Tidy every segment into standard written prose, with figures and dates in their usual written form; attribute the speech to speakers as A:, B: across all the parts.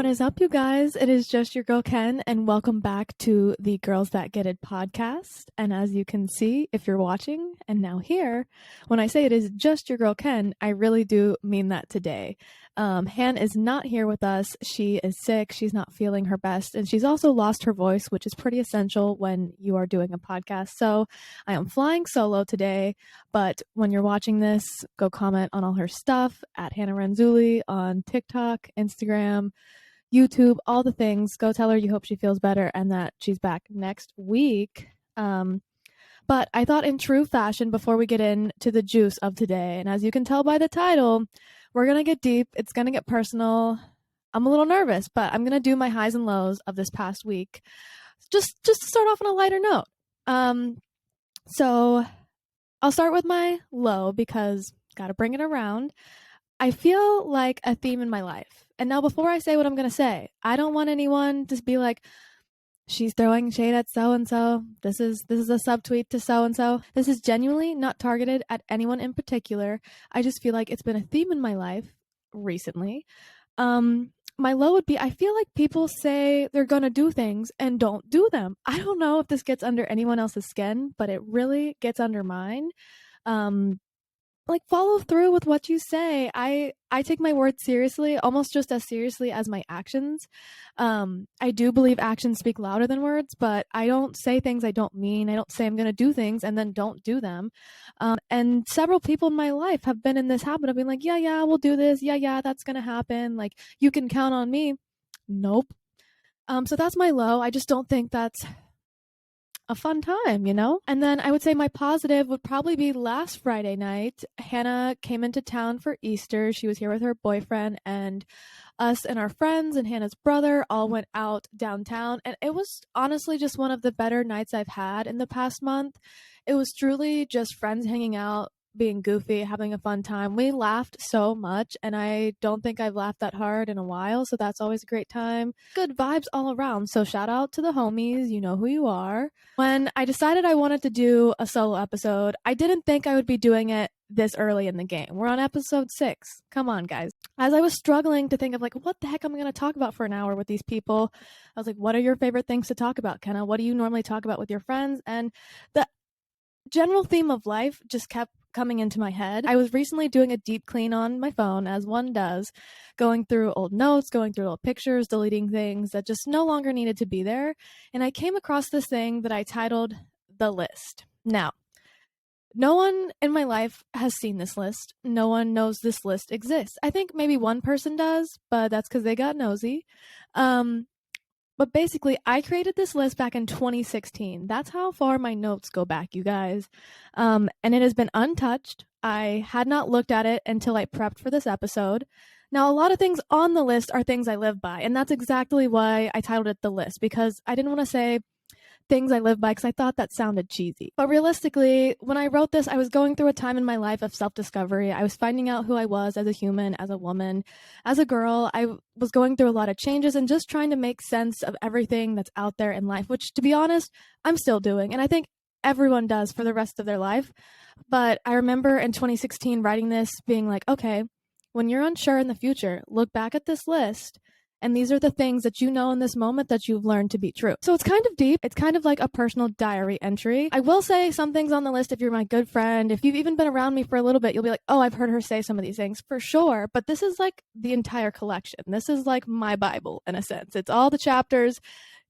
A: What is up, you guys? It is just your girl Ken, and welcome back to the Girls That Get It podcast. And as you can see, if you're watching and now here, when I say it is just your girl Ken, I really do mean that today. Han is not here with us. She is sick. She's not feeling her best, and she's also lost her voice, which is pretty essential when you are doing a podcast. So I am flying solo today, but when you're watching this, go comment on all her stuff at Hannah Renzulli on TikTok, Instagram, YouTube, all the things. Go tell her you hope she feels better and that she's back next week. But I thought in true fashion, before we get into the juice of today, and as you can tell by the title, we're going to get deep. It's going to get personal. I'm a little nervous, but I'm going to do my highs and lows of this past week. Just to start off on a lighter note. So I'll start with my low because got to bring it around. I feel like a theme in my life. And now before I say what I'm going to say, I don't want anyone to be like, she's throwing shade at so-and-so. This is a subtweet to so-and-so. This is genuinely not targeted at anyone in particular. I just feel like it's been a theme in my life recently. My low would be, I feel like people say they're going to do things and don't do them. I don't know if this gets under anyone else's skin, but it really gets under mine. Like, follow through with what you say. I take my words seriously, almost just as seriously as my actions. I do believe actions speak louder than words, but I don't say things I don't mean. I don't say I'm going to do things and then don't do them. And several people in my life have been in this habit of being like, yeah, we'll do this. Yeah, that's going to happen. Like, you can count on me. Nope. So that's my low. I just don't think that's a fun time, you know? And then I would say my positive would probably be last Friday night. Hannah came into town for Easter. She was here with her boyfriend, and us and our friends and Hannah's brother all went out downtown. And it was honestly just one of the better nights I've had in the past month. It was truly just friends hanging out, being goofy, having a fun time. We laughed so much, and I don't think I've laughed that hard in a while, so that's always a great time. Good vibes all around, so shout out to the homies, you know who you are. When I decided I wanted to do a solo episode, I didn't think I would be doing it this early in the game. We're on episode 6. Come on, guys. As I was struggling to think of like, what the heck am I going to talk about for an hour with these people? I was like, what are your favorite things to talk about, Kenna? What do you normally talk about with your friends? And the general theme of life just kept coming into my head. I was recently doing a deep clean on my phone, as one does, going through old notes, going through old pictures, deleting things that just no longer needed to be there. And I came across this thing that I titled The List. Now, no one in my life has seen this list. No one knows this list exists. I think maybe one person does, but that's because they got nosy. But basically, I created this list back in 2016. That's how far my notes go back, you guys. And it has been untouched. I had not looked at it until I prepped for this episode. Now, a lot of things on the list are things I live by, and that's exactly why I titled it The List, because I didn't want to say things I live by because I thought that sounded cheesy. But realistically, when I wrote this, I was going through a time in my life of self-discovery. I was finding out who I was as a human, as a woman, as a girl. I was going through a lot of changes and just trying to make sense of everything that's out there in life, which, to be honest, I'm still doing. And I think everyone does for the rest of their life. But I remember in 2016 writing this, being like, okay, when you're unsure in the future, look back at this list. And these are the things that you know in this moment that you've learned to be true. So it's kind of deep. It's kind of like a personal diary entry. I will say some things on the list if you're my good friend. If you've even been around me for a little bit, you'll be like, oh, I've heard her say some of these things for sure. But this is like the entire collection. This is like my Bible in a sense. It's all the chapters.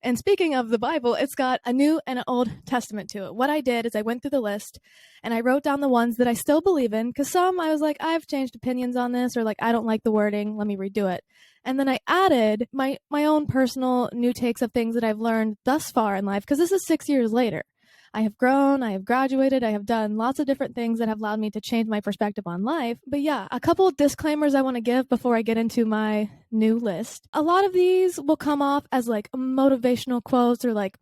A: And speaking of the Bible, it's got a New and an Old Testament to it. What I did is I went through the list and I wrote down the ones that I still believe in, because some I was like, I've changed opinions on this, or like, I don't like the wording, let me redo it. And then I added my own personal new takes of things that I've learned thus far in life, because this is 6 years later. I have grown, I have graduated, I have done lots of different things that have allowed me to change my perspective on life. But yeah, a couple of disclaimers I want to give before I get into my new list. A lot of these will come off as like motivational quotes or like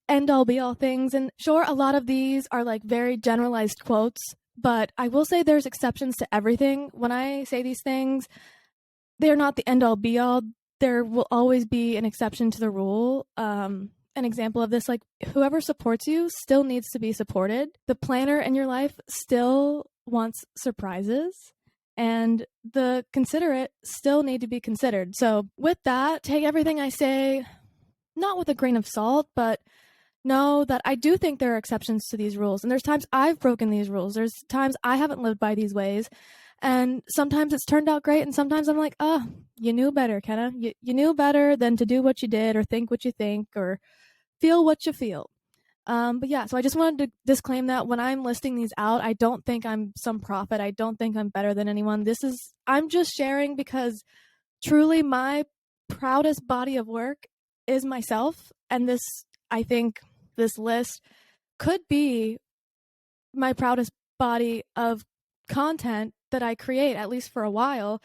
A: end all be all things. And sure, a lot of these are like very generalized quotes, but I will say there's exceptions to everything. When I say these things, they're not the end all be all. There will always be an exception to the rule. An example of this, like, whoever supports you still needs to be supported. The planner in your life still wants surprises. and the considerate still need to be considered. So with that, take everything I say not with a grain of salt, but know that I do think there are exceptions to these rules. And there's times I've broken these rules. There's times I haven't lived by these ways. And sometimes it's turned out great. And sometimes I'm like, oh, you knew better, Kenna. You knew better than to do what you did or think what you think or feel what you feel. But yeah, so I just wanted to disclaim that when I'm listing these out, I don't think I'm some prophet. I don't think I'm better than anyone. I'm just sharing because truly my proudest body of work is myself. And I think this list could be my proudest body of content that I create, at least for a while,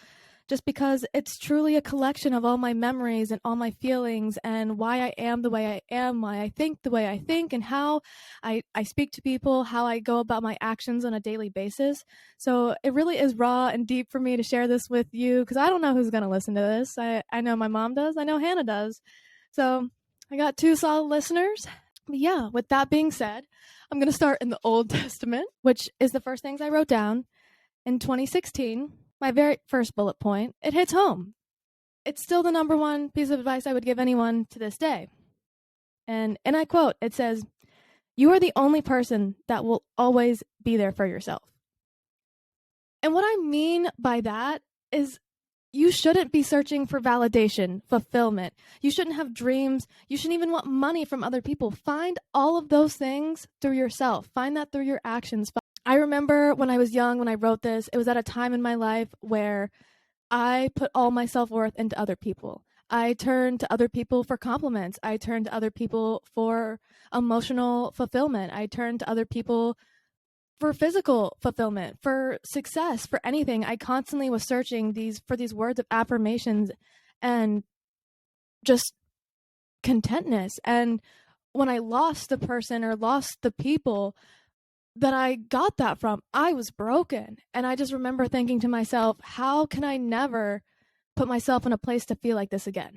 A: just because it's truly a collection of all my memories and all my feelings and why I am the way I am, why I think the way I think, and how I speak to people, how I go about my actions on a daily basis. So it really is raw and deep for me to share this with you because I don't know who's going to listen to this. I know my mom does. I know Hannah does. So I got 2 solid listeners. But yeah, with that being said, I'm going to start in the Old Testament, which is the first things I wrote down. In 2016, my very first bullet point, it hits home. It's still the number one piece of advice I would give anyone to this day. And I quote, it says, "You are the only person that will always be there for yourself." And what I mean by that is you shouldn't be searching for validation, fulfillment. You shouldn't have dreams. You shouldn't even want money from other people. Find all of those things through yourself. Find that through your actions. I remember when I was young, when I wrote this, it was at a time in my life where I put all my self-worth into other people. I turned to other people for compliments. I turned to other people for emotional fulfillment. I turned to other people for physical fulfillment, for success, for anything. I constantly was searching for these words of affirmations and just contentness. And when I lost the person or lost the people that I got that from, I was broken. And I just remember thinking to myself, how can I never put myself in a place to feel like this again?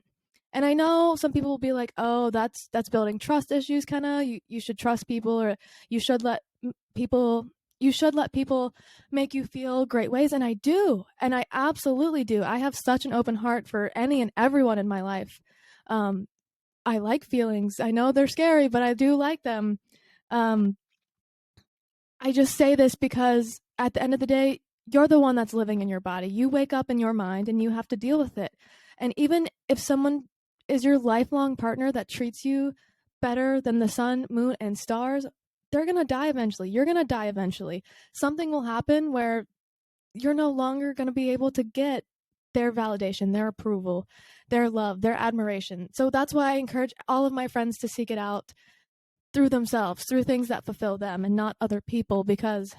A: And I know some people will be like, oh, that's building trust issues, kind of. You should trust people, or you should let people make you feel great ways. And I do. And I absolutely do. I have such an open heart for any and everyone in my life. I like feelings. I know they're scary, but I do like them. I just say this because at the end of the day, you're the one that's living in your body. You wake up in your mind and you have to deal with it. And even if someone is your lifelong partner that treats you better than the sun, moon, and stars, they're going to die eventually. You're going to die eventually. Something will happen where you're no longer going to be able to get their validation, their approval, their love, their admiration. So that's why I encourage all of my friends to seek it out through themselves, through things that fulfill them and not other people, because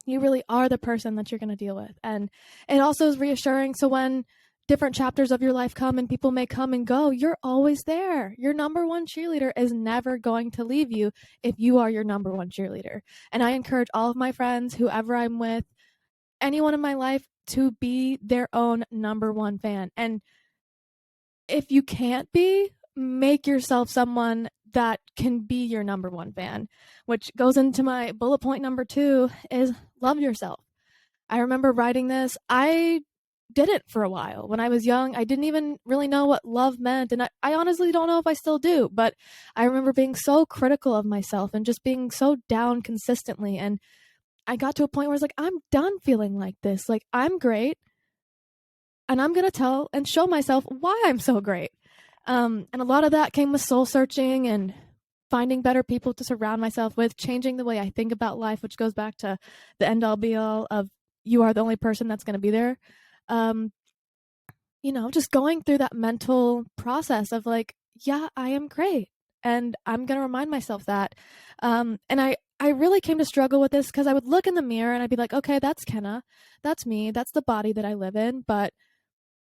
A: you really are the person that you're going to deal with. And it also is reassuring. So when different chapters of your life come and people may come and go, you're always there. Your number one cheerleader is never going to leave you if you are your number one cheerleader. And I encourage all of my friends, whoever I'm with, anyone in my life, to be their own number one fan. And if you can't be, make yourself someone that can be your number one fan, which goes into my bullet point number 2 is love yourself. I remember writing this. I didn't for a while. When I was young, I didn't even really know what love meant. And I honestly don't know if I still do, but I remember being so critical of myself and just being so down consistently. And I got to a point where I was like, I'm done feeling like this. Like, I'm great. And I'm going to tell and show myself why I'm so great. And a lot of that came with soul searching and finding better people to surround myself with, changing the way I think about life, which goes back to the end all be all of you are the only person that's going to be there. Just going through that mental process of like, yeah, I am great. And I'm going to remind myself that. And I really came to struggle with this because I would look in the mirror and I'd be like, okay, that's Kenna. That's me. That's the body that I live in. But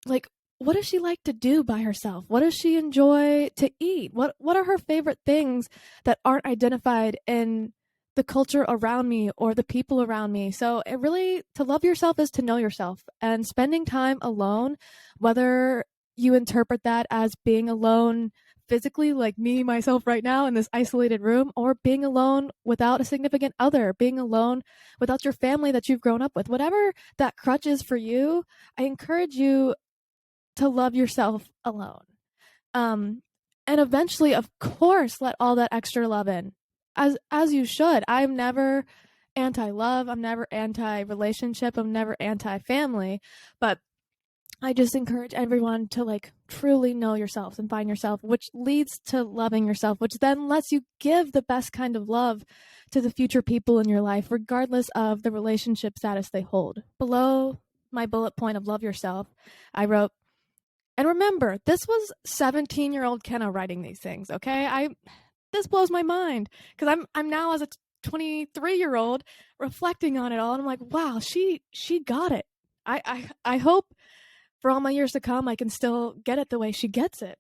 A: like, what does she like to do by herself? What does she enjoy to eat? What are her favorite things that aren't identified in the culture around me or the people around me? So it really, to love yourself is to know yourself, and spending time alone, whether you interpret that as being alone physically, like me, myself right now in this isolated room, or being alone without a significant other, being alone without your family that you've grown up with. Whatever that crutch is for you, I encourage you to love yourself alone. Um, and eventually, of course, let all that extra love in, as you should. I'm never anti-love. I'm never anti-relationship. I'm never anti-family. But I just encourage everyone to like truly know yourselves and find yourself, which leads to loving yourself, which then lets you give the best kind of love to the future people in your life, regardless of the relationship status they hold. Below my bullet point of love yourself, I wrote, and remember, this was 17-year-old Kenna writing these things, okay? This blows my mind because I'm now as a 23-year-old reflecting on it all, and I'm like, wow, she got it. I hope for all my years to come, I can still get it the way she gets it.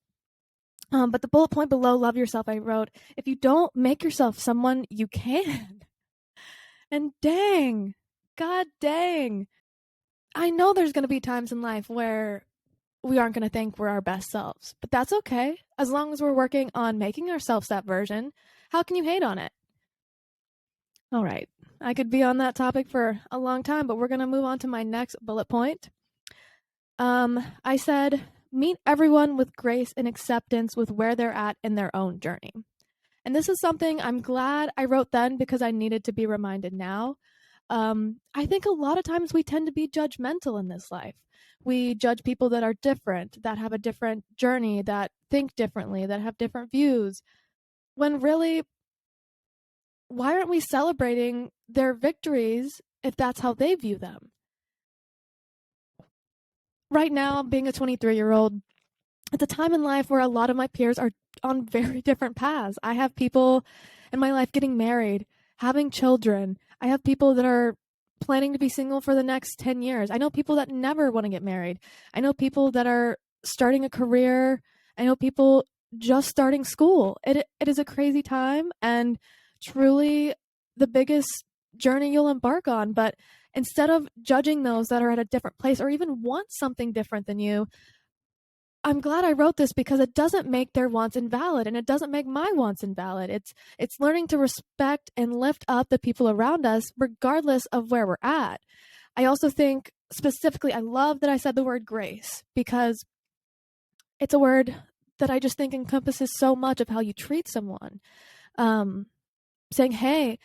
A: But the bullet point below, love yourself, I wrote, if you don't make yourself someone, you can. And dang, God dang, I know there's going to be times in life where we aren't going to think we're our best selves, but that's okay. As long as we're working on making ourselves that version, how can you hate on it? All right, I could be on that topic for a long time, but we're going to move on to my next bullet point. I said, meet everyone with grace and acceptance with where they're at in their own journey. And this is something I'm glad I wrote then because I needed to be reminded now. I think a lot of times we tend to be judgmental in this life. We judge people that are different, that have a different journey, that think differently, that have different views, when really, why aren't we celebrating their victories if that's how they view them? Right now, being a 23-year-old, it's a time in life where a lot of my peers are on very different paths. I have people in my life getting married, having children. I have people that are planning to be single for the next 10 years. I know people that never want to get married. I know people that are starting a career. I know people just starting school. It is a crazy time and truly the biggest journey you'll embark on. But instead of judging those that are at a different place or even want something different than you, I'm glad I wrote this because it doesn't make their wants invalid and it doesn't make my wants invalid. It's learning to respect and lift up the people around us regardless of where we're at. I also think specifically I love that I said the word grace because it's a word that I just think encompasses so much of how you treat someone. Saying, "Hey,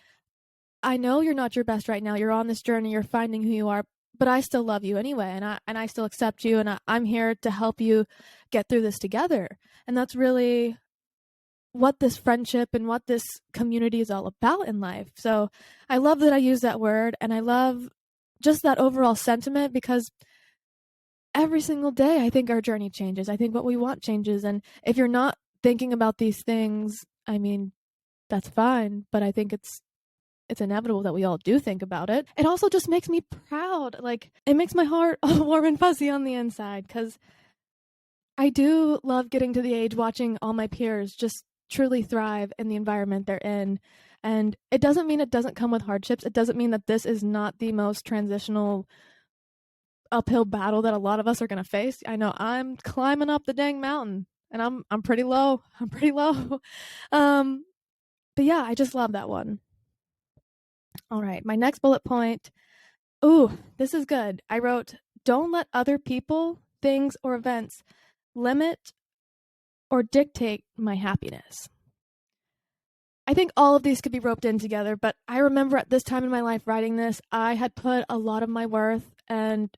A: I know you're not your best right now. You're on this journey, you're finding who you are, but I still love you anyway, and I still accept you, and I'm here to help you get through this together." And that's really what this friendship and what this community is all about in life. So I love that I use that word, and I love just that overall sentiment because every single day I think our journey changes. I think what we want changes, and if you're not thinking about these things, I mean, that's fine, but I think it's inevitable that we all do think about it. It also just makes me proud. Like, it makes my heart all warm and fuzzy on the inside because I do love getting to the age watching all my peers just truly thrive in the environment they're in. And it doesn't mean it doesn't come with hardships. It doesn't mean that this is not the most transitional uphill battle that a lot of us are going to face. I know I'm climbing up the dang mountain and I'm pretty low. I'm pretty low. But yeah, I just love that one. All right, my next bullet point. Ooh, this is good. I wrote, don't let other people, things, or events limit or dictate my happiness. I think all of these could be roped in together, but I remember at this time in my life writing this, I had put a lot of my worth and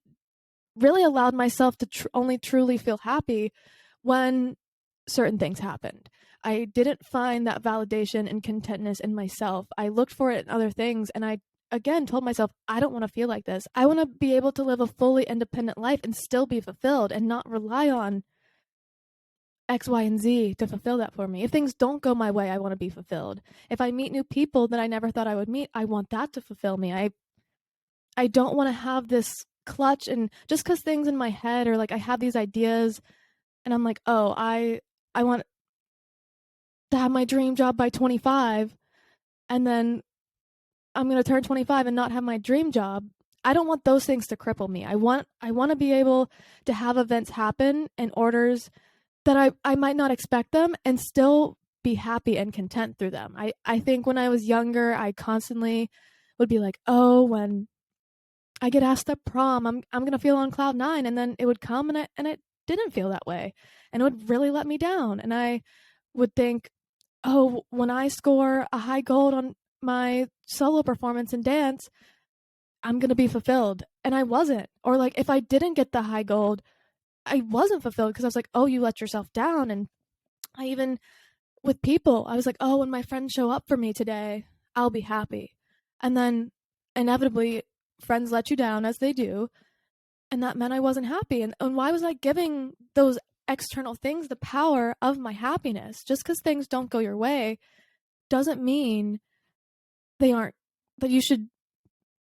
A: really allowed myself to only truly feel happy when certain things happened. I didn't find that validation and contentness in myself. I looked for it in other things, and I again told myself, I don't want to feel like this. I want to be able to live a fully independent life and still be fulfilled and not rely on X, Y, and Z to fulfill that for me. If things don't go my way, I want to be fulfilled. If I meet new people that I never thought I would meet, I want that to fulfill me. I don't want to have this clutch, and just because things in my head are like I have these ideas and I'm like, oh, I want to have my dream job by 25, and then I'm going to turn 25 and not have my dream job. I don't want those things to cripple me. I want to be able to have events happen and orders that I might not expect them and still be happy and content through them. I think when I was younger, I constantly would be like, oh, when I get asked to prom, I'm gonna feel on cloud nine, and then it would come and it didn't feel that way, and it would really let me down. And I would think, oh, when I score a high gold on my solo performance in dance, I'm gonna be fulfilled, and I wasn't. Or like if I didn't get the high gold, I wasn't fulfilled because I was like, oh, you let yourself down. And I even with people, I was like, oh, when my friends show up for me today, I'll be happy. And then inevitably, friends let you down as they do. And that meant I wasn't happy. And why was I giving those external things the power of my happiness? Just because things don't go your way doesn't mean they aren't, that you should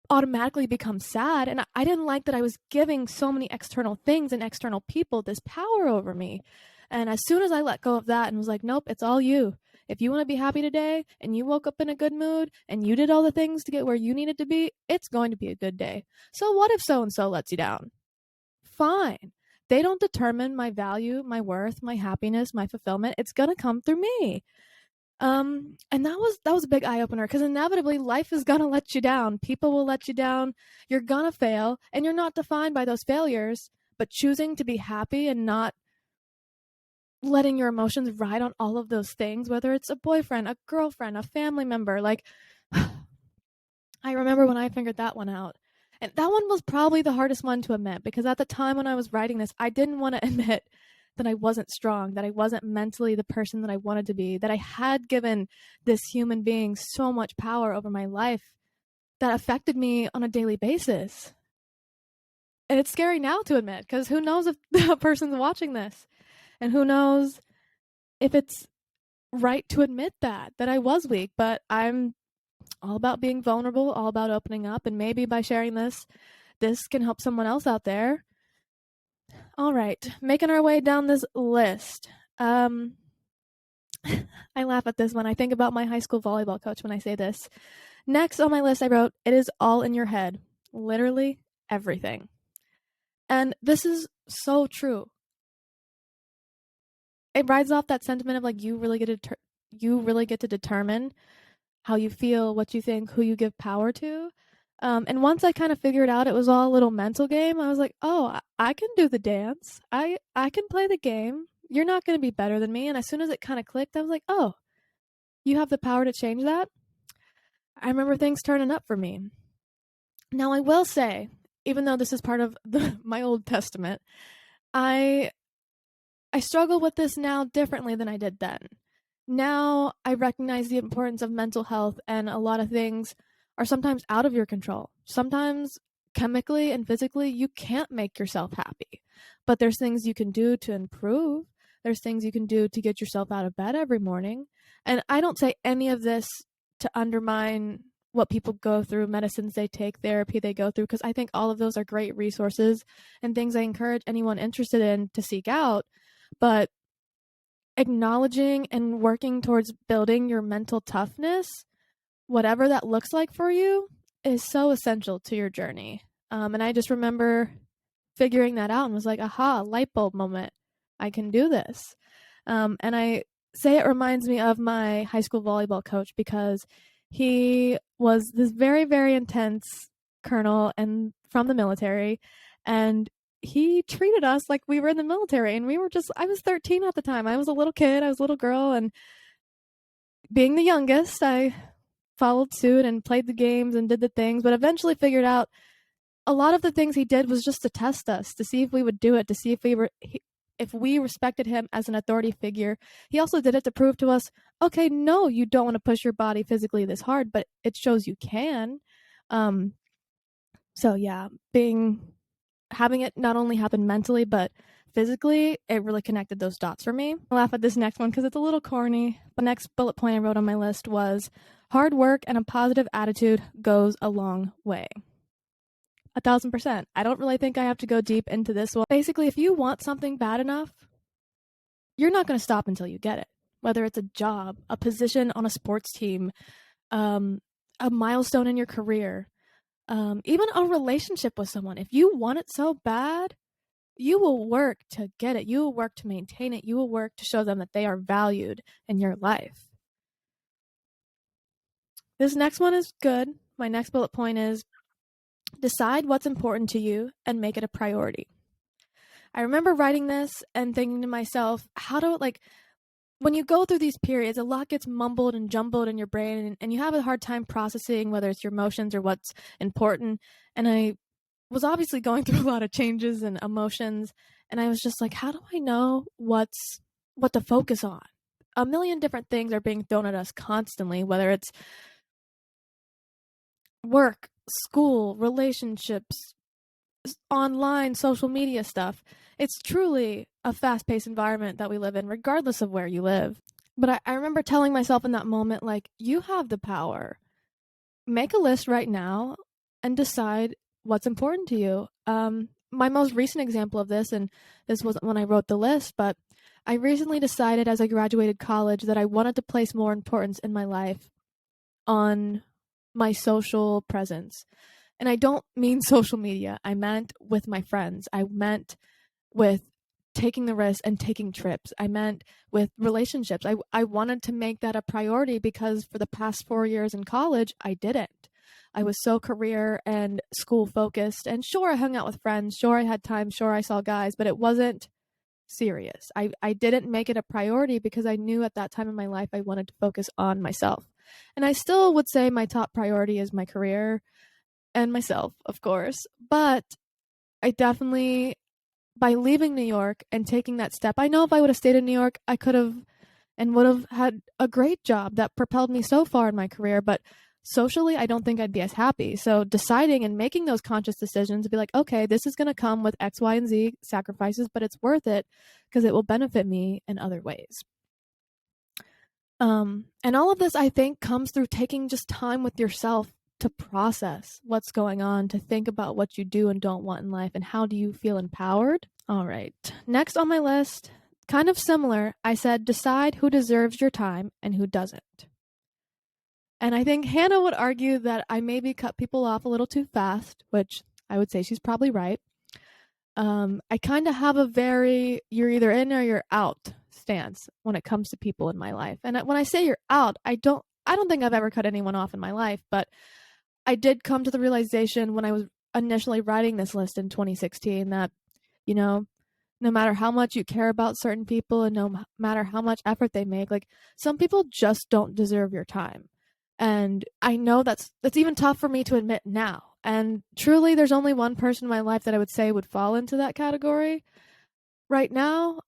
A: automatically become sad. And I didn't like that I was giving so many external things and external people this power over me. And as soon as I let go of that and was like, nope, it's all you. If you want to be happy today and you woke up in a good mood and you did all the things to get where you needed to be, it's going to be a good day. So what if so and so lets you down? Fine. They don't determine my value, my worth, my happiness, my fulfillment. It's going to come through me. And that was a big eye opener because inevitably life is gonna let you down. People will let you down. You're gonna fail, and you're not defined by those failures. But choosing to be happy and not letting your emotions ride on all of those things, whether it's a boyfriend, a girlfriend, a family member, like I remember when I figured that one out. And that one was probably the hardest one to admit because at the time when I was writing this, I didn't want to admit that I wasn't strong, that I wasn't mentally the person that I wanted to be, that I had given this human being so much power over my life that affected me on a daily basis. And it's scary now to admit because who knows if the person's watching this and who knows if it's right to admit that I was weak, but I'm all about being vulnerable, all about opening up, and maybe by sharing this can help someone else out there. All right, making our way down this list. I laugh at this when I think about my high school volleyball coach when I say this. Next on my list, I wrote, it is all in your head. Literally everything. And this is so true. It rides off that sentiment of like you really get to determine how you feel, what you think, who you give power to. And once I kind of figured out it was all a little mental game, I was like, oh, I can do the dance. I can play the game. You're not going to be better than me. And as soon as it kind of clicked, I was like, oh, you have the power to change that? I remember things turning up for me. Now, I will say, even though this is part of my Old Testament, I struggle with this now differently than I did then. Now I recognize the importance of mental health, and a lot of things are sometimes out of your control. Sometimes chemically and physically, you can't make yourself happy, but there's things you can do to improve. There's things you can do to get yourself out of bed every morning. And I don't say any of this to undermine what people go through, medicines they take, therapy they go through, because I think all of those are great resources and things I encourage anyone interested in to seek out. But acknowledging and working towards building your mental toughness, whatever that looks like for you, is so essential to your journey. And I just remember figuring that out and was like, aha, light bulb moment. I can do this. And I say it reminds me of my high school volleyball coach because he was this very, very intense colonel and from the military. And he treated us like we were in the military, and I was 13 at the time. I was a little kid, I was a little girl, and being the youngest, I followed suit and played the games and did the things, but eventually figured out a lot of the things he did was just to test us, to see if we would do it, to see if we respected him as an authority figure. He also did it to prove to us, okay, no, you don't want to push your body physically this hard, but it shows you can. So yeah, having it not only happen mentally, but physically, it really connected those dots for me. I laugh at this next one because it's a little corny. The next bullet point I wrote on my list was hard work and a positive attitude goes a long way. 1,000%. I don't really think I have to go deep into this one. Basically, if you want something bad enough, you're not going to stop until you get it. Whether it's a job, a position on a sports team, a milestone in your career, even a relationship with someone. If you want it so bad, you will work to get it. You will work to maintain it. You will work to show them that they are valued in your life. This next one is good. My next bullet point is decide what's important to you and make it a priority. I remember writing this and thinking to myself, how do, like, when you go through these periods, a lot gets mumbled and jumbled in your brain, and you have a hard time processing whether it's your emotions or what's important. And I was obviously going through a lot of changes and emotions, and I was just like, how do I know what to focus on? A million different things are being thrown at us constantly, whether it's work, school, relationships, online, social media stuff. It's truly a fast-paced environment that we live in, regardless of where you live. But I remember telling myself in that moment, like, you have the power. Make a list right now and decide what's important to you. My most recent example of this, and this wasn't when I wrote the list, but I recently decided as I graduated college that I wanted to place more importance in my life on my social presence. And I don't mean social media. I meant with my friends. I meant with taking the risk and taking trips. I meant with relationships. I wanted to make that a priority because for the past 4 years in college, I didn't. I was so career and school focused. And sure, I hung out with friends. Sure, I had time. Sure, I saw guys, but it wasn't serious. I didn't make it a priority because I knew at that time in my life I wanted to focus on myself. And I still would say my top priority is my career and myself, of course. But I definitely, by leaving New York and taking that step, I know if I would have stayed in New York, I could have and would have had a great job that propelled me so far in my career. But socially, I don't think I'd be as happy. So deciding and making those conscious decisions to be like, okay, this is going to come with X, Y, and Z sacrifices, but it's worth it because it will benefit me in other ways. And all of this, I think, comes through taking just time with yourself to process what's going on, to think about what you do and don't want in life, and how do you feel empowered. All right. Next on my list, kind of similar, I said decide who deserves your time and who doesn't. And I think Hannah would argue that I maybe cut people off a little too fast, which I would say she's probably right. I kind of have a very you're either in or you're out stance when it comes to people in my life. And when I say you're out, I don't think I've ever cut anyone off in my life, but I did come to the realization when I was initially writing this list in 2016 that, you know, no matter how much you care about certain people and no matter how much effort they make, like some people just don't deserve your time. And I know that's even tough for me to admit now. And truly, there's only one person in my life that I would say would fall into that category right now.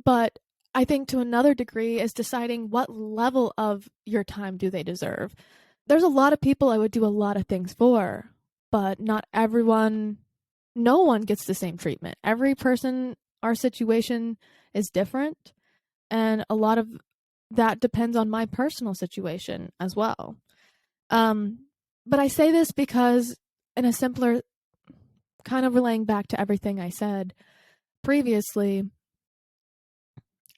A: But I think to another degree is deciding what level of your time do they deserve. There's a lot of people I would do a lot of things for, but not everyone, no one gets the same treatment. Every person, our situation is different. And a lot of that depends on my personal situation as well. But I say this because, in a simpler kind of relaying back to everything I said previously,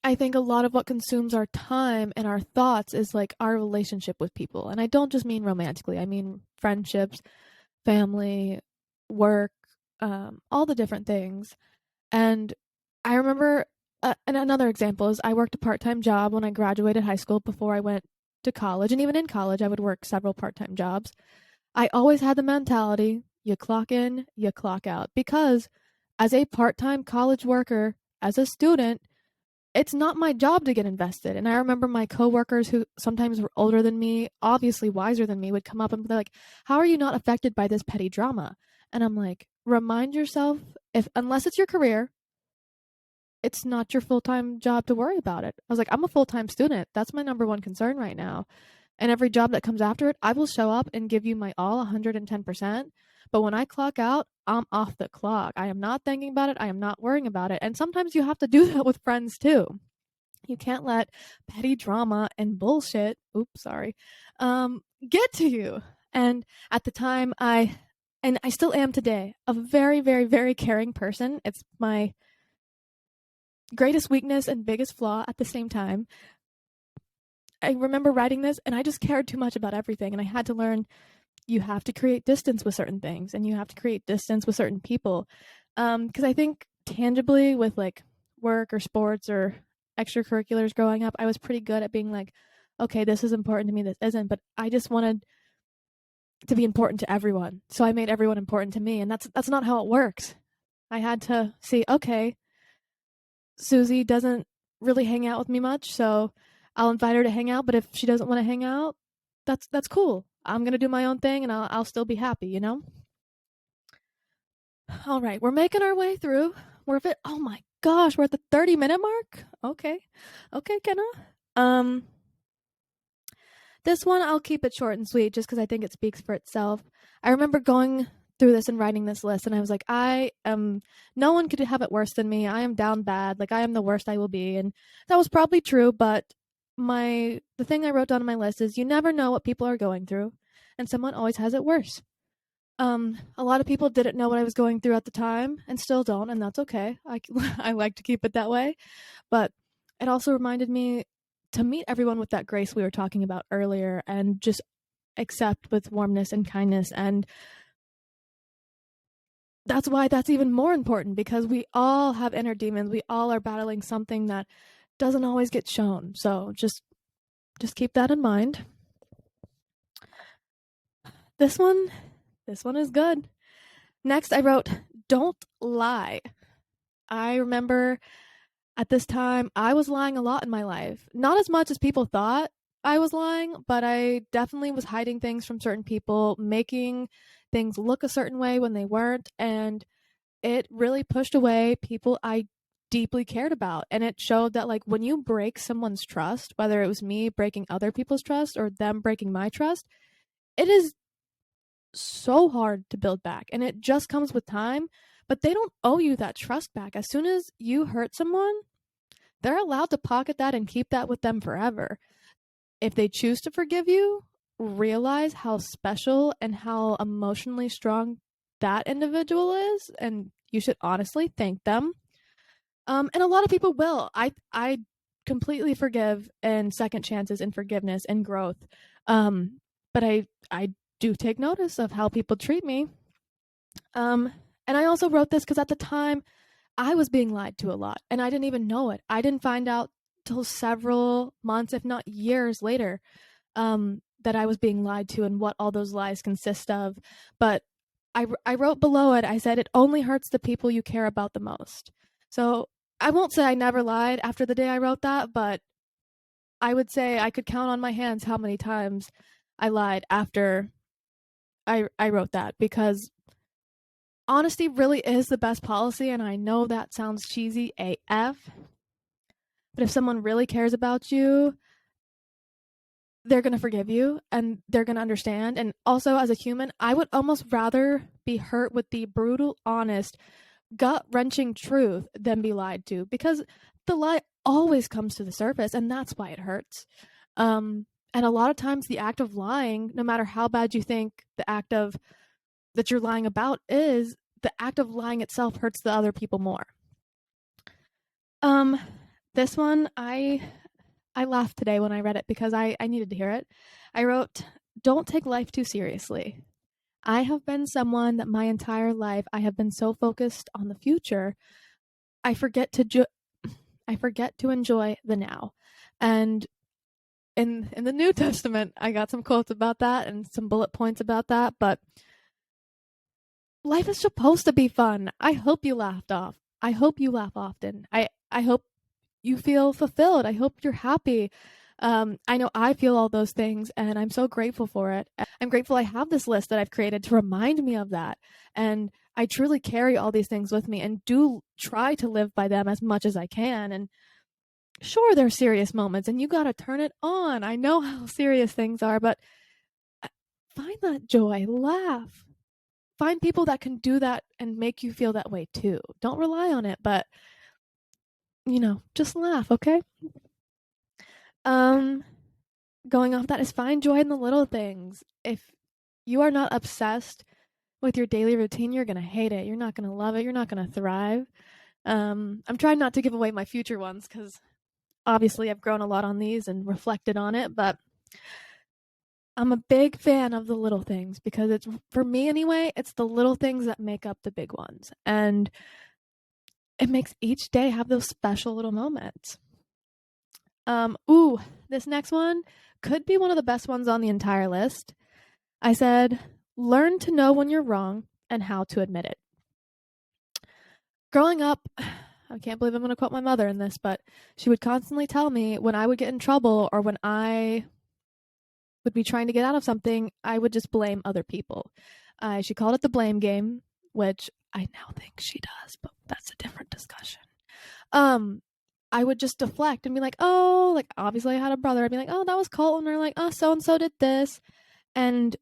A: I think a lot of what consumes our time and our thoughts is like our relationship with people. And I don't just mean romantically, I mean friendships, family, work, all the different things. And I remember, and another example is I worked a part-time job when I graduated high school before I went to college. And even in college, I would work several part-time jobs. I always had the mentality, you clock in, you clock out. Because as a part-time college worker, as a student, it's not my job to get invested. And I remember my coworkers who sometimes were older than me, obviously wiser than me, would come up and be like, how are you not affected by this petty drama? And I'm like, remind yourself, unless it's your career, it's not your full-time job to worry about it. I was like, I'm a full-time student. That's my number one concern right now. And every job that comes after it, I will show up and give you my all 110%. But when I clock out, I'm off the clock. I am not thinking about it. I am not worrying about it. And sometimes you have to do that with friends too. You can't let petty drama and bullshit, get to you. And at the time, I still am today, a very, very, very caring person. It's my greatest weakness and biggest flaw at the same time. I remember writing this and I just cared too much about everything. And I had to learn you have to create distance with certain things, and you have to create distance with certain people. Because I think tangibly with like work or sports or extracurriculars growing up, I was pretty good at being like, okay, this is important to me, this isn't, but I just wanted to be important to everyone. So I made everyone important to me, and that's not how it works. I had to see, okay, Susie doesn't really hang out with me much, so I'll invite her to hang out, but if she doesn't want to hang out, that's cool. I'm going to do my own thing and I'll still be happy, you know? All right, we're making our way through. Oh my gosh, we're at the 30-minute mark. Okay. Okay, Kenna. Um this one I'll keep it short and sweet just cuz I think it speaks for itself. I remember going through this and writing this list, and I was like, no one could have it worse than me. I am down bad. Like, I am the worst I will be. And that was probably true, but the thing I wrote down on my list is you never know what people are going through, and someone always has it worse. A lot of people didn't know what I was going through at the time and still don't, and that's okay. I like to keep it that way. But it also reminded me to meet everyone with that grace we were talking about earlier and just accept with warmness and kindness. And that's why that's even more important, because we all have inner demons. We all are battling something that doesn't always get shown. So just keep that in mind. This one is good. Next, I wrote, don't lie. I remember at this time, I was lying a lot in my life. Not as much as people thought I was lying, but I definitely was hiding things from certain people, making things look a certain way when they weren't. And it really pushed away people I deeply cared about. And it showed that, like, when you break someone's trust, whether it was me breaking other people's trust or them breaking my trust, it is so hard to build back, and it just comes with time. But they don't owe you that trust back. As soon as you hurt someone, they're allowed to pocket that and keep that with them forever. If they choose to forgive you, realize how special and how emotionally strong that individual is, and you should honestly thank them. And a lot of people will. I completely forgive and second chances and forgiveness and growth. But I do take notice of how people treat me. And I also wrote this because at the time I was being lied to a lot, and I didn't even know it. I didn't find out till several months, if not years later, that I was being lied to and what all those lies consist of. But I wrote below it, I said, it only hurts the people you care about the most. So I won't say I never lied after the day I wrote that, but I would say I could count on my hands how many times I lied after I wrote that, because honesty really is the best policy. And I know that sounds cheesy AF, but if someone really cares about you, they're going to forgive you and they're going to understand. And also, as a human, I would almost rather be hurt with the brutal, honest, gut-wrenching truth than be lied to, because the lie always comes to the surface, and that's why it hurts. And a lot of times the act of lying, no matter how bad you think the act of that you're lying about is, the act of lying itself hurts the other people more. This one, I laughed today when I read it because I needed to hear it. I wrote, don't take life too seriously. I have been someone that my entire life I have been so focused on the future, I forget to enjoy the now. And in the New Testament, I got some quotes about that and some bullet points about that, but life is supposed to be fun. I hope you laughed off. I hope you laugh often. I hope you feel fulfilled. I hope you're happy. I know I feel all those things, and I'm so grateful for it. I'm grateful I have this list that I've created to remind me of that. And I truly carry all these things with me and do try to live by them as much as I can. And sure, there are serious moments, and you got to turn it on. I know how serious things are, but find that joy, laugh. Find people that can do that and make you feel that way too. Don't rely on it, but just laugh, okay? Going off that is find joy in the little things. If you are not obsessed with your daily routine, you're gonna hate it. You're not gonna love it. You're not gonna thrive. I'm trying not to give away my future ones because obviously I've grown a lot on these and reflected on it, but I'm a big fan of the little things because it's, for me anyway, it's the little things that make up the big ones. And it makes each day have those special little moments. Ooh, this next one could be one of the best ones on the entire list. I said, learn to know when you're wrong and how to admit it. Growing up, I can't believe I'm going to quote my mother in this, but she would constantly tell me when I would get in trouble or when I would be trying to get out of something, I would just blame other people. She called it the blame game, which I now think she does, but that's a different discussion. I would just deflect and be like, oh, like obviously I had a brother. I'd be like, oh, that was Colton, or like, oh, so and so did this. And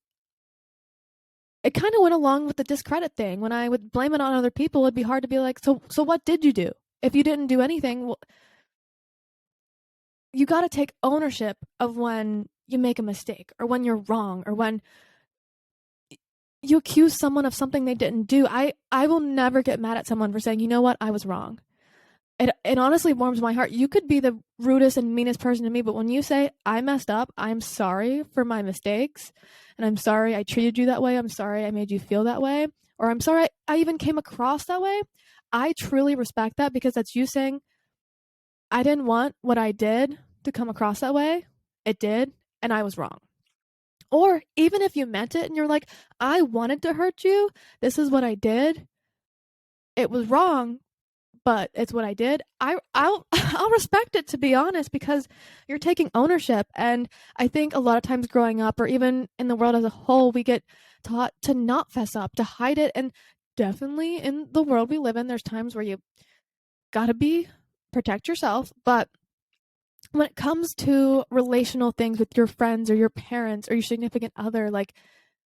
A: it kind of went along with the discredit thing. When I would blame it on other people, it'd be hard to be like, so what did you do? If you didn't do anything, well, you got to take ownership of when you make a mistake or when you're wrong or when you accuse someone of something they didn't do. I will never get mad at someone for saying, you know what, I was wrong. It honestly warms my heart. You could be the rudest and meanest person to me, but when you say, I messed up, I'm sorry for my mistakes, and I'm sorry I treated you that way, I'm sorry I made you feel that way, or I'm sorry I even came across that way, I truly respect that, because that's you saying, I didn't want what I did to come across that way. It did, and I was wrong. Or even if you meant it and you're like, I wanted to hurt you, this is what I did, it was wrong, but it's what I did. I'll respect it, to be honest, because you're taking ownership. And I think a lot of times growing up, or even in the world as a whole, we get taught to not fess up, to hide it. And definitely in the world we live in, there's times where you gotta protect yourself. But when it comes to relational things with your friends or your parents or your significant other, like,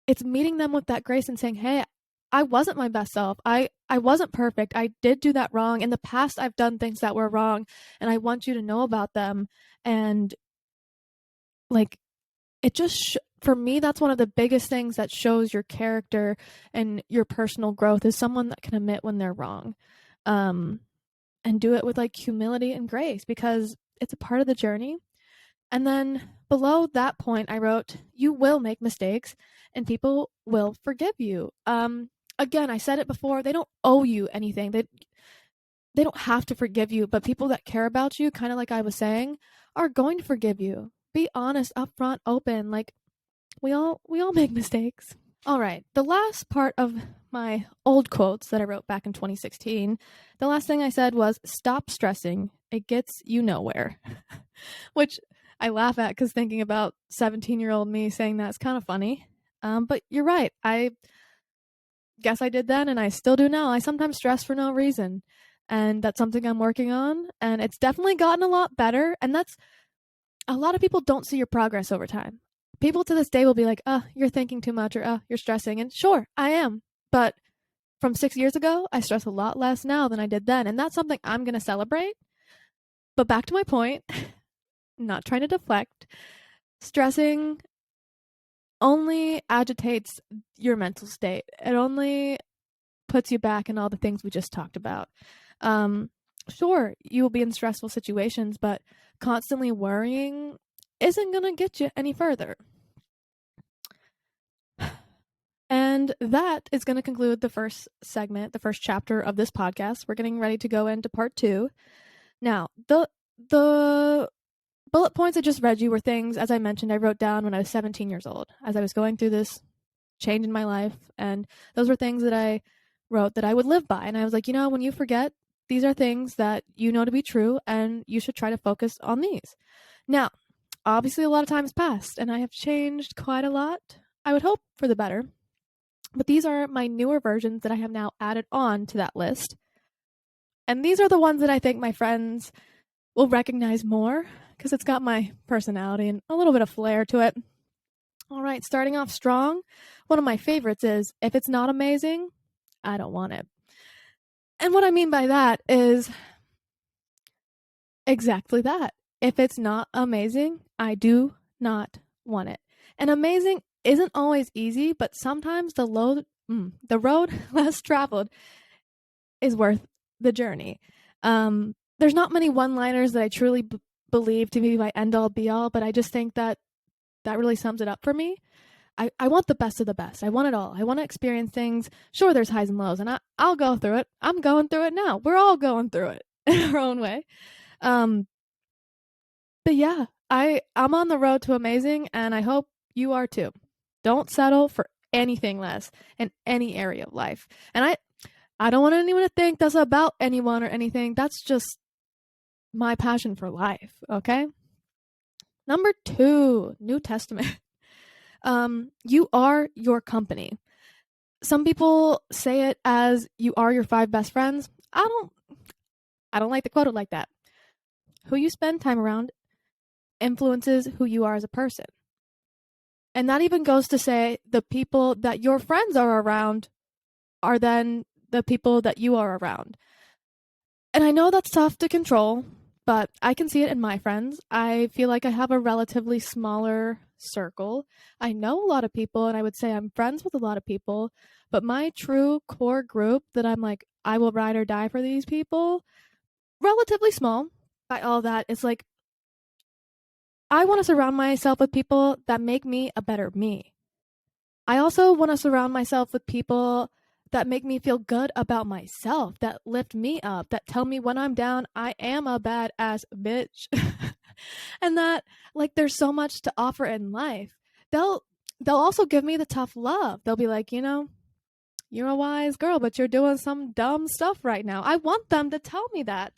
A: it's meeting them with that grace and saying, hey, I wasn't my best self. I wasn't perfect. I did do that wrong. In the past, I've done things that were wrong, and I want you to know about them. And like, it just, for me, that's one of the biggest things that shows your character and your personal growth, is someone that can admit when they're wrong. And do it with like humility and grace, because it's a part of the journey. And then below that point, I wrote, you will make mistakes and people will forgive you. Again, I said it before, they don't owe you anything. They don't have to forgive you, but people that care about you, kind of like I was saying, are going to forgive you. Be honest, upfront, open. Like, we all make mistakes. All right. The last part of my old quotes that I wrote back in 2016, the last thing I said was, stop stressing. It gets you nowhere. Which I laugh at, because thinking about 17-year-old me saying that's kind of funny. But you're right. I guess I did then, and I still do now. I sometimes stress for no reason. And that's something I'm working on. And it's definitely gotten a lot better. And that's, a lot of people don't see your progress over time. People to this day will be like, you're thinking too much, or you're stressing. And sure, I am. But from 6 years ago, I stress a lot less now than I did then. And that's something I'm going to celebrate. But back to my point, not trying to deflect, stressing only agitates your mental state. It only puts you back in all the things we just talked about. Sure, you will be in stressful situations, but constantly worrying isn't going to get you any further. And that is going to conclude the first segment, the first chapter of this podcast. We're getting ready to go into part 2. Now, the bullet points I just read you were things, as I mentioned, I wrote down when I was 17 years old, as I was going through this change in my life. And those were things that I wrote that I would live by. And I was like, when you forget, these are things that you know to be true, and you should try to focus on these. Now, obviously, a lot of time has passed, and I have changed quite a lot. I would hope for the better. But these are my newer versions that I have now added on to that list. And these are the ones that I think my friends will recognize more, because it's got my personality and a little bit of flair to it. All right, starting off strong, one of my favorites is, if it's not amazing, I don't want it. And what I mean by that is exactly that. If it's not amazing, I do not want it. And amazing isn't always easy, but sometimes the road less traveled is worth the journey. There's not many one-liners that I truly believe to be my end-all be-all, but I just think that that really sums it up for me. I want the best of the best. I want it all. I want to experience things. Sure, there's highs and lows, and I'll go through it. I'm going through it now. We're all going through it in our own way. But yeah, I'm on the road to amazing, and I hope you are too. Don't settle for anything less in any area of life. And I don't want anyone to think that's about anyone or anything. That's just my passion for life, okay? Number 2, New Testament. You are your company. Some people say it as you are your 5 best friends. I don't like to quote it like that. Who you spend time around influences who you are as a person. And that even goes to say the people that your friends are around are then the people that you are around. And I know that's tough to control, but I can see it in my friends. I feel like I have a relatively smaller circle. I know a lot of people, and I would say I'm friends with a lot of people, but my true core group that I'm like, I will ride or die for these people, relatively small. By all that, it's like, I want to surround myself with people that make me a better me. I also want to surround myself with people that make me feel good about myself, that lift me up, that tell me when I'm down, I am a badass bitch. And that, like, there's so much to offer in life. They'll also give me the tough love. They'll be like, you're a wise girl, but you're doing some dumb stuff right now. I want them to tell me that.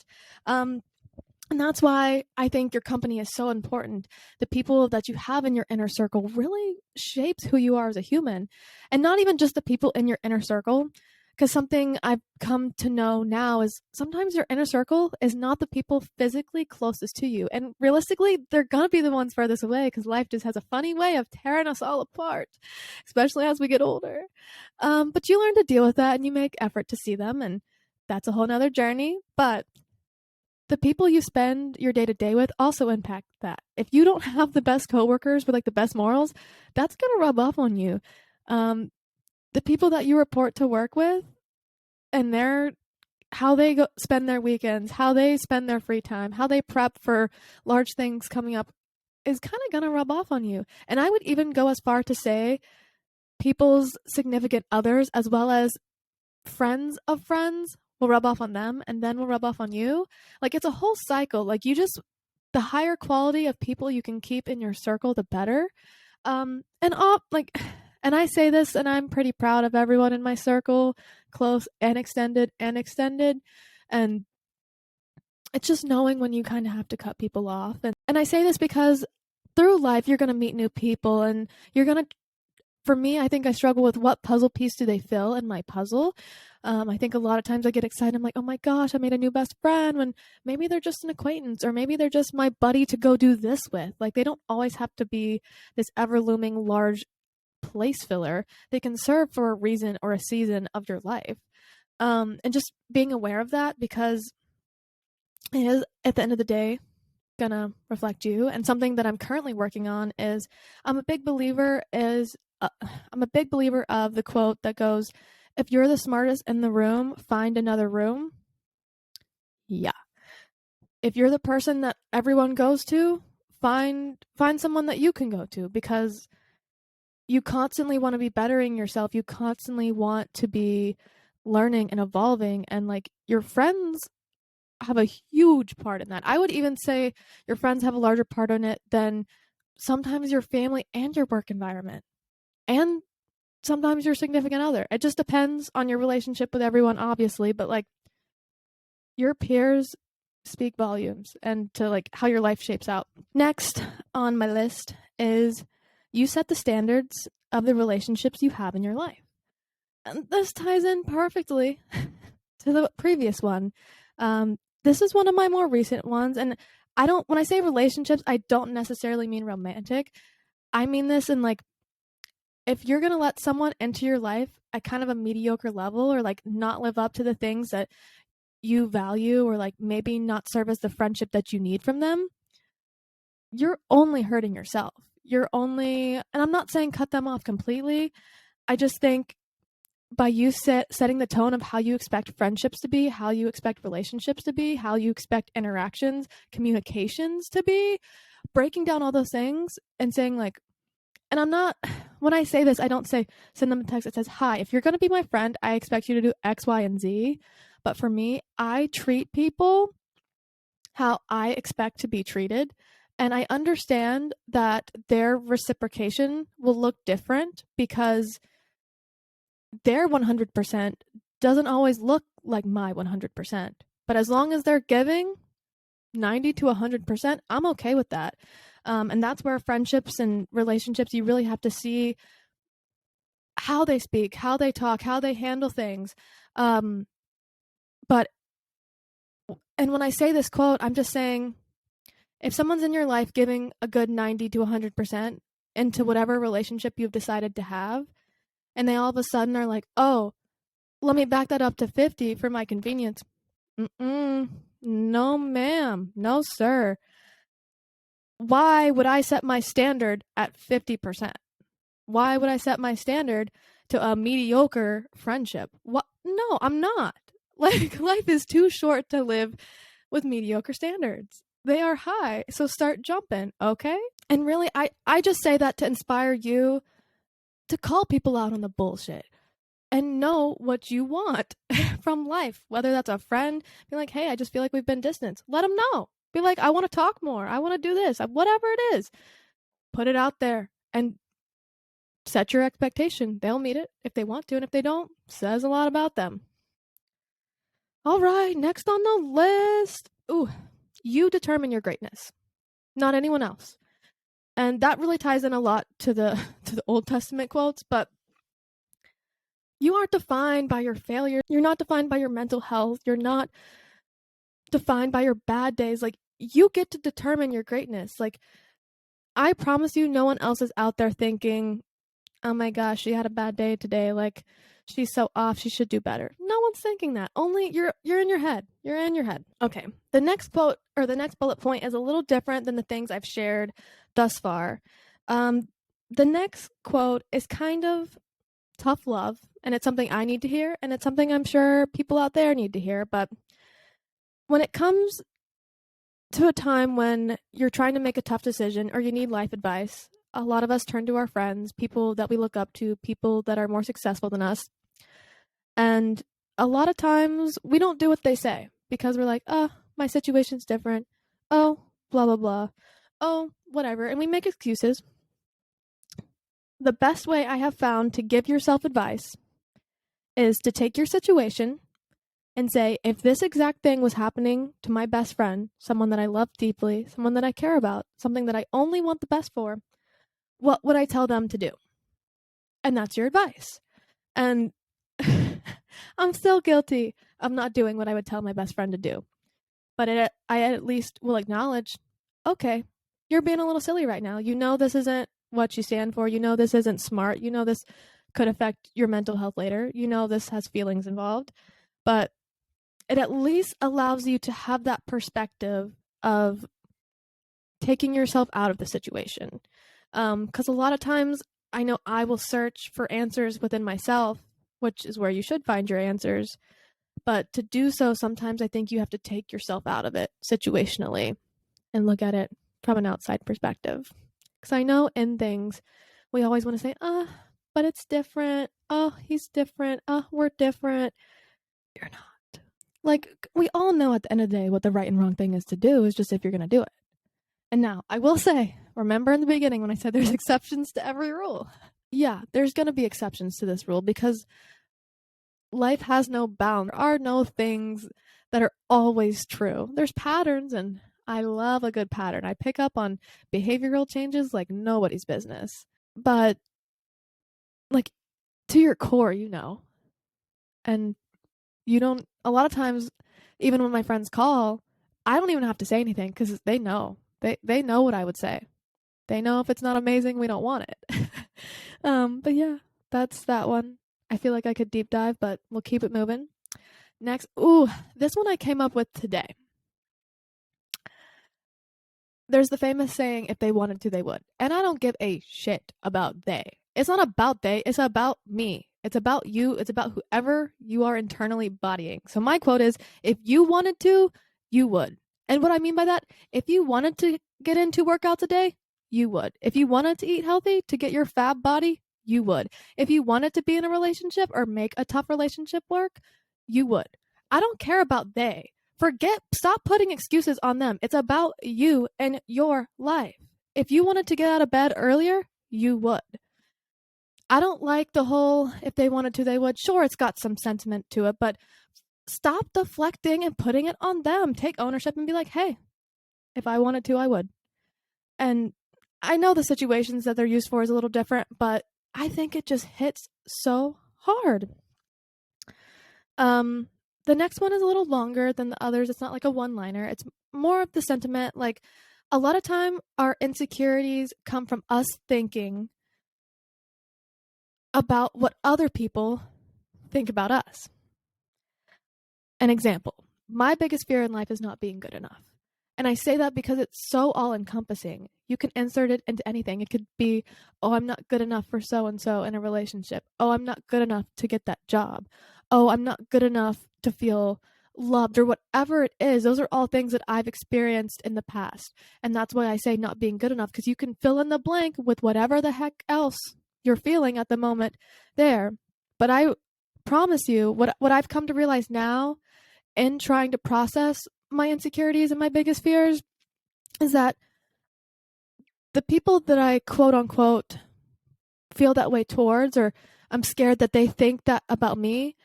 A: And that's why I think your company is so important. The people that you have in your inner circle really shapes who you are as a human. And not even just the people in your inner circle, because something I've come to know now is sometimes your inner circle is not the people physically closest to you. And realistically, they're going to be the ones furthest away because life just has a funny way of tearing us all apart, especially as we get older. But you learn to deal with that and you make effort to see them. And that's a whole nother journey. But the people you spend your day-to-day with also impact that. If you don't have the best coworkers with like the best morals, that's going to rub off on you. The people that you report to work with and how they spend their weekends, how they spend their free time, how they prep for large things coming up is kind of going to rub off on you. And I would even go as far to say people's significant others as well as friends of friends will rub off on them and then will rub off on you. Like, it's a whole cycle. Like, the higher quality of people you can keep in your circle, the better. And I say this, and I'm pretty proud of everyone in my circle, close and extended. And it's just knowing when you kind of have to cut people off. And I say this because through life, you're going to meet new people, and for me, I think I struggle with what puzzle piece do they fill in my puzzle. I think a lot of times I get excited. I'm like, oh my gosh, I made a new best friend, when maybe they're just an acquaintance, or maybe they're just my buddy to go do this with. Like, they don't always have to be this ever-looming large place filler. They can serve for a reason or a season of your life. And just being aware of that, because it is, at the end of the day, gonna reflect you. And something that I'm currently working on is I'm a big believer of the quote that goes, if you're the smartest in the room, find another room. Yeah. If you're the person that everyone goes to, find someone that you can go to, because you constantly want to be bettering yourself. You constantly want to be learning and evolving, and like, your friends have a huge part in that. I would even say your friends have a larger part in it than sometimes your family and your work environment, and sometimes your significant other. It just depends on your relationship with everyone, obviously, but like, your peers speak volumes and to like how your life shapes out. Next on my list is you set the standards of the relationships you have in your life. And this ties in perfectly to the previous one. This is one of my more recent ones, and when I say relationships, I don't necessarily mean romantic. I mean this in like, if you're going to let someone into your life at kind of a mediocre level, or like not live up to the things that you value, or like maybe not serve as the friendship that you need from them, you're only hurting yourself. And I'm not saying cut them off completely. I just think by you setting the tone of how you expect friendships to be, how you expect relationships to be, how you expect interactions, communications to be, breaking down all those things and saying like, And I'm not, when I say this, I don't say send them a text that says, hi, if you're going to be my friend, I expect you to do X, Y, and Z. But for me, I treat people how I expect to be treated. And I understand that their reciprocation will look different because their 100% doesn't always look like my 100%. But as long as they're giving 90 to 100%, I'm okay with that. And that's where friendships and relationships, you really have to see how they speak, how they talk, how they handle things. But, and when I say this quote, I'm just saying, if someone's in your life giving a good 90 to 100% into whatever relationship you've decided to have, and they all of a sudden are like, oh, let me back that up to 50 for my convenience. No, ma'am. No, sir. Why would I set my standard at 50%? Why would I set my standard to a mediocre friendship? What? No, I'm not. Like, life is too short to live with mediocre standards. They are high, so start jumping, okay? And really, I just say that to inspire you to call people out on the bullshit and know what you want from life. Whether that's a friend, be like, hey, I just feel like we've been distant. Let them know. Be like, I want to talk more. I want to do this. Whatever it is, put it out there and set your expectation. They'll meet it if they want to, and if they don't, says a lot about them. All right, next on the list. Ooh, you determine your greatness, not anyone else. And that really ties in a lot to the Old Testament quotes, but you aren't defined by your failure. You're not defined by your mental health. You're not defined by your bad days. Like, you get to determine your greatness. Like, I promise you, no one else is out there thinking, oh my gosh, she had a bad day today. Like, she's so off. She should do better. No one's thinking that. Only you're in your head. You're in your head. Okay. The next quote or the next bullet point is a little different than the things I've shared thus far. The next quote is kind of tough love, and it's something I need to hear, and it's something I'm sure people out there need to hear. But when it comes to a time when you're trying to make a tough decision or you need life advice, a lot of us turn to our friends, people that we look up to, people that are more successful than us. And a lot of times we don't do what they say because we're like, oh, my situation's different. Oh, blah, blah, blah. Oh, whatever. And we make excuses. The best way I have found to give yourself advice is to take your situation and say, if this exact thing was happening to my best friend, someone that I love deeply, someone that I care about, something that I only want the best for, what would I tell them to do? And that's your advice. And I'm still guilty of not doing what I would tell my best friend to do. But I at least will acknowledge, okay, you're being a little silly right now. You know this isn't what you stand for. You know this isn't smart. You know this could affect your mental health later. You know this has feelings involved. But it at least allows you to have that perspective of taking yourself out of the situation. Because a lot of times I know I will search for answers within myself, which is where you should find your answers. But to do so, sometimes I think you have to take yourself out of it situationally and look at it from an outside perspective. Because I know in things, we always want to say, but it's different. Oh, he's different. Oh, we're different. You're not. Like, we all know at the end of the day what the right and wrong thing is to do, is just if you're going to do it. And now, I will say, remember in the beginning when I said there's exceptions to every rule? Yeah, there's going to be exceptions to this rule because life has no bounds. There are no things that are always true. There's patterns, and I love a good pattern. I pick up on behavioral changes like nobody's business. But, like, to your core, you know. And you don't, a lot of times, even when my friends call, I don't even have to say anything because they know. They know what I would say. They know if it's not amazing, we don't want it. But yeah, that's that one. I feel like I could deep dive, but we'll keep it moving. Next, this one I came up with today. There's the famous saying, if they wanted to, they would. And I don't give a shit about they. It's not about they, it's about me. It's about you. It's about whoever you are internally bodying. So my quote is, if you wanted to, you would. And what I mean by that, if you wanted to get into workouts a day, you would. If you wanted to eat healthy to get your fab body, you would. If you wanted to be in a relationship or make a tough relationship work, you would. I don't care about they. Stop putting excuses on them. It's about you and your life. If you wanted to get out of bed earlier, you would. I don't like the whole if they wanted to, they would. Sure, it's got some sentiment to it, but stop deflecting and putting it on them. Take ownership and be like, hey, if I wanted to, I would. And I know the situations that they're used for is a little different, but I think it just hits so hard. The next one is a little longer than the others. It's not like a one-liner. It's more of the sentiment. Like a lot of time, our insecurities come from us thinking about what other people think about us. An example, my biggest fear in life is not being good enough. And I say that because it's so all encompassing. You can insert it into anything. It could be, oh, I'm not good enough for so and so in a relationship. Oh, I'm not good enough to get that job. Oh, I'm not good enough to feel loved, or whatever it is. Those are all things that I've experienced in the past. And that's why I say not being good enough, because you can fill in the blank with whatever the heck else you're feeling at the moment there. But I promise you, what I've come to realize now in trying to process my insecurities and my biggest fears is that the people that I quote unquote feel that way towards, or I'm scared that they think that about me,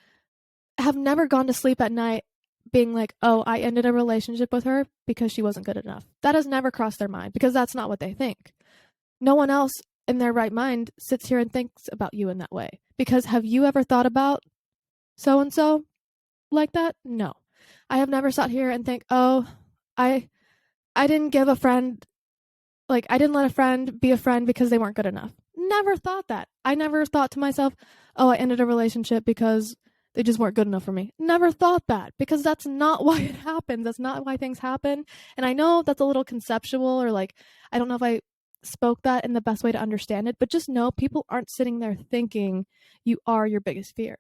A: have never gone to sleep at night being like, oh, I ended a relationship with her because she wasn't good enough. That has never crossed their mind, because that's not what they think. No one else in their right mind sits here and thinks about you in that way. Because have you ever thought about so and so like that? No. I have never sat here and think, oh, I didn't give a friend, like I didn't let a friend be a friend because they weren't good enough. Never thought that. I never thought to myself, oh, I ended a relationship because they just weren't good enough for me. Never thought that, because that's not why it happens. That's not why things happen. And I know that's a little conceptual, or like, I don't know if I spoke that in the best way to understand it, but just know people aren't sitting there thinking you are your biggest fear.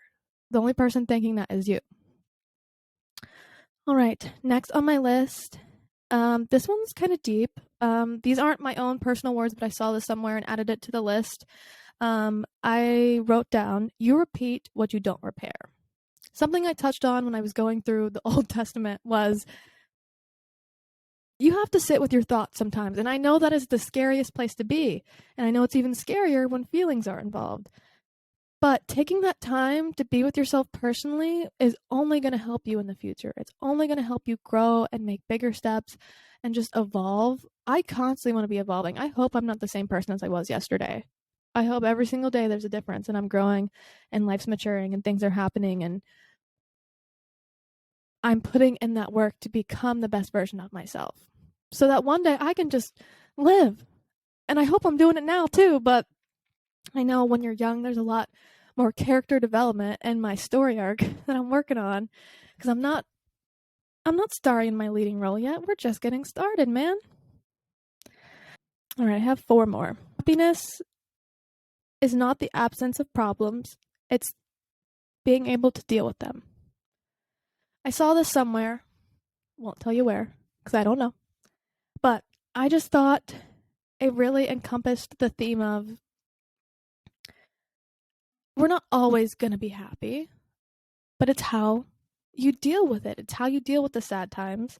A: The only person thinking that is you. All right, next on my list, this one's kind of deep. These aren't my own personal words, but I saw this somewhere and added it to the list. I wrote down, you repeat what you don't repair. Something I touched on when I was going through the Old Testament was you have to sit with your thoughts sometimes. And I know that is the scariest place to be. And I know it's even scarier when feelings are involved. But taking that time to be with yourself personally is only going to help you in the future. It's only going to help you grow and make bigger steps and just evolve. I constantly want to be evolving. I hope I'm not the same person as I was yesterday. I hope every single day there's a difference and I'm growing and life's maturing and things are happening and I'm putting in that work to become the best version of myself so that one day I can just live. And I hope I'm doing it now too, but I know when you're young, there's a lot more character development in my story arc that I'm working on, because I'm not starring in my leading role yet. We're just getting started, man. All right, I have 4 more. Happiness is not the absence of problems. It's being able to deal with them. I saw this somewhere. Won't tell you where, because I don't know. But I just thought it really encompassed the theme of we're not always going to be happy, but it's how you deal with it. It's how you deal with the sad times.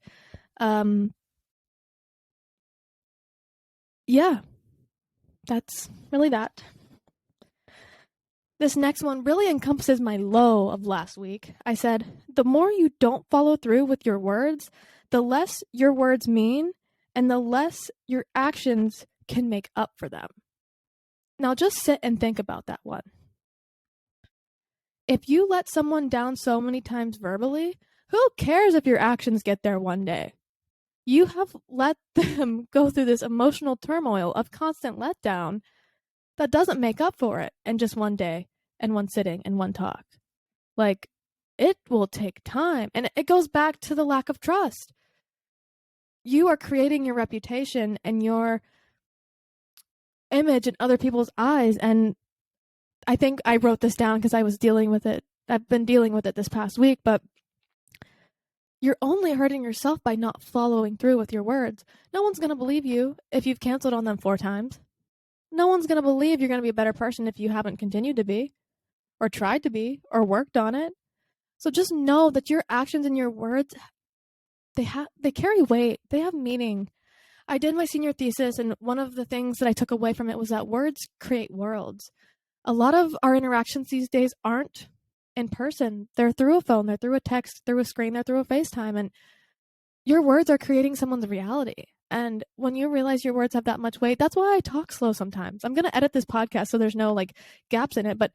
A: Yeah, that's really that. This next one really encompasses my low of last week. I said, the more you don't follow through with your words, the less your words mean, and the less your actions can make up for them. Now just sit and think about that one. If you let someone down so many times verbally, who cares if your actions get there one day? You have let them go through this emotional turmoil of constant letdown that doesn't make up for it in just one day and one sitting and one talk. Like, it will take time. And it goes back to the lack of trust. You are creating your reputation and your image in other people's eyes. And I think I wrote this down because I was dealing with it. I've been dealing with it this past week, but you're only hurting yourself by not following through with your words. No one's going to believe you if you've canceled on them 4 times. No one's going to believe you're going to be a better person if you haven't continued to be, or tried to be, or worked on it. So just know that your actions and your words, they carry weight. They have meaning. I did my senior thesis, and one of the things that I took away from it was that words create worlds. A lot of our interactions these days aren't in person. They're through a phone, they're through a text, through a screen, they're through a FaceTime, and your words are creating someone's reality. And when you realize your words have that much weight, that's why I talk slow sometimes. I'm going to edit this podcast so there's no like gaps in it, but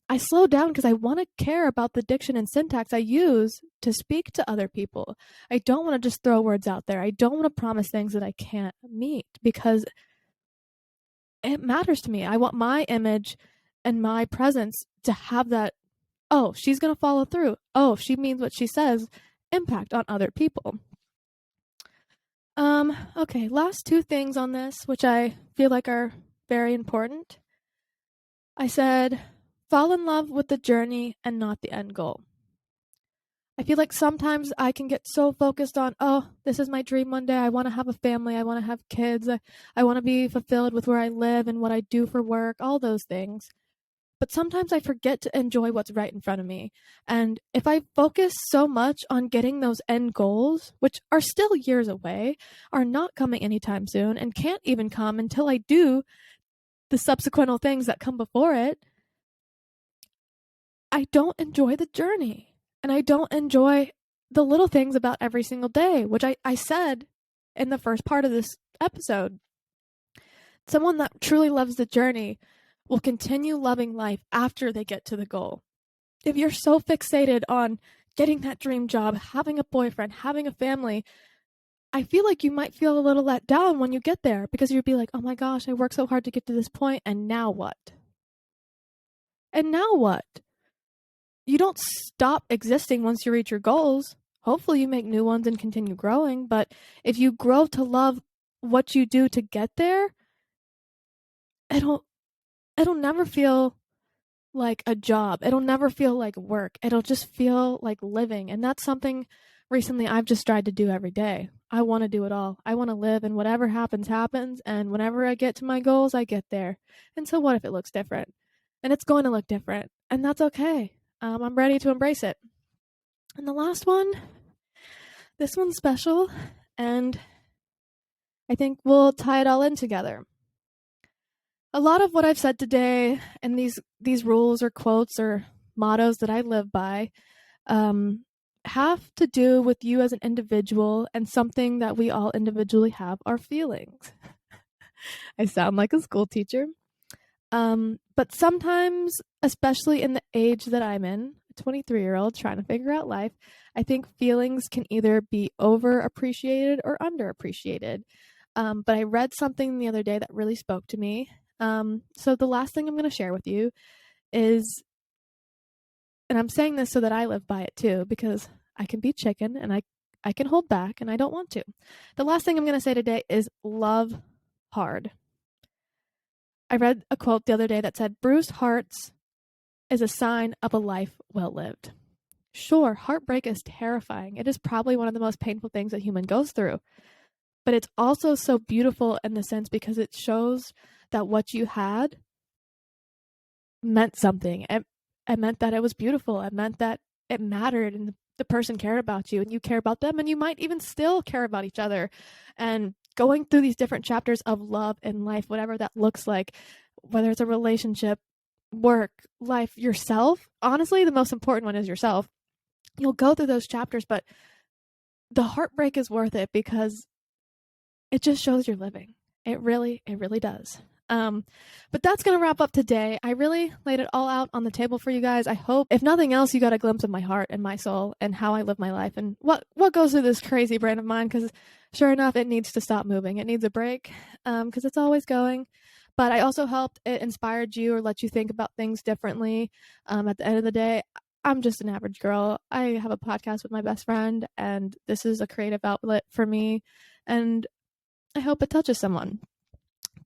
A: I slow down because I want to care about the diction and syntax I use to speak to other people. I don't want to just throw words out there. I don't want to promise things that I can't meet because it matters to me. I want my image and my presence to have that, oh, she's going to follow through. Oh, she means what she says, impact on other people. Okay, last 2 things on this, which I feel like are very important. I said, fall in love with the journey and not the end goal. I feel like sometimes I can get so focused on, oh, this is my dream one day. I want to have a family. I want to have kids. I want to be fulfilled with where I live and what I do for work, all those things. But sometimes I forget to enjoy what's right in front of me. And if I focus so much on getting those end goals, which are still years away, are not coming anytime soon, and can't even come until I do the subsequent things that come before it, I don't enjoy the journey. And I don't enjoy the little things about every single day, which I said in the first part of this episode. Someone that truly loves the journey will continue loving life after they get to the goal. If you're so fixated on getting that dream job, having a boyfriend, having a family, I feel like you might feel a little let down when you get there because you'd be like, oh my gosh, I worked so hard to get to this point, and now what? And now what? You don't stop existing once you reach your goals. Hopefully you make new ones and continue growing, but if you grow to love what you do to get there, it'll never feel like a job. It'll never feel like work. It'll just feel like living. And that's something recently I've just tried to do every day. I want to do it all. I want to live, and whatever happens, happens. And whenever I get to my goals, I get there. And so what if it looks different? And it's going to look different. And that's okay. I'm ready to embrace it. And the last one, this one's special. And I think we'll tie it all in together. A lot of what I've said today and these rules or quotes or mottos that I live by have to do with you as an individual and something that we all individually have, our feelings. I sound like a school teacher. But sometimes, especially in the age that I'm in, a 23-year-old trying to figure out life, I think feelings can either be overappreciated or underappreciated. But I read something the other day that really spoke to me. So the last thing I'm going to share with you is, and I'm saying this so that I live by it too, because I can be chicken and I can hold back and I don't want to. The last thing I'm going to say today is love hard. I read a quote the other day that said, bruised hearts is a sign of a life well lived. Sure, heartbreak is terrifying. It is probably one of the most painful things a human goes through. But it's also so beautiful in the sense because it shows that what you had meant something. It meant that it was beautiful. It meant that it mattered and the person cared about you and you care about them, and you might even still care about each other. And going through these different chapters of love in life, whatever that looks like, whether it's a relationship, work, life, yourself. Honestly, the most important one is yourself. You'll go through those chapters, but the heartbreak is worth it because it just shows you're living. It really does. But that's going to wrap up today. I really laid it all out on the table for you guys. I hope, if nothing else, you got a glimpse of my heart and my soul and how I live my life and what goes through this crazy brain of mine, because sure enough, it needs to stop moving. It needs a break because it's always going. But I also hoped it inspired you or let you think about things differently. At the end of the day, I'm just an average girl. I have a podcast with my best friend, and this is a creative outlet for me. And I hope it touches someone.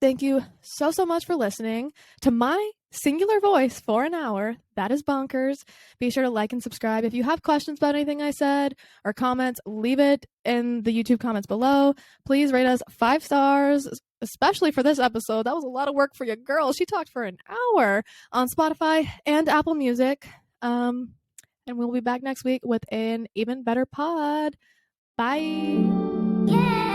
A: Thank you so much for listening to my singular voice for an hour. That is bonkers. Be sure to like and subscribe. If you have questions about anything I said or comments, leave it in the YouTube comments below. Please rate us 5 stars, especially for this episode. That was a lot of work for your girl. She talked for an hour on Spotify and Apple Music. And we'll be back next week with an even better pod. Bye.
B: Yeah.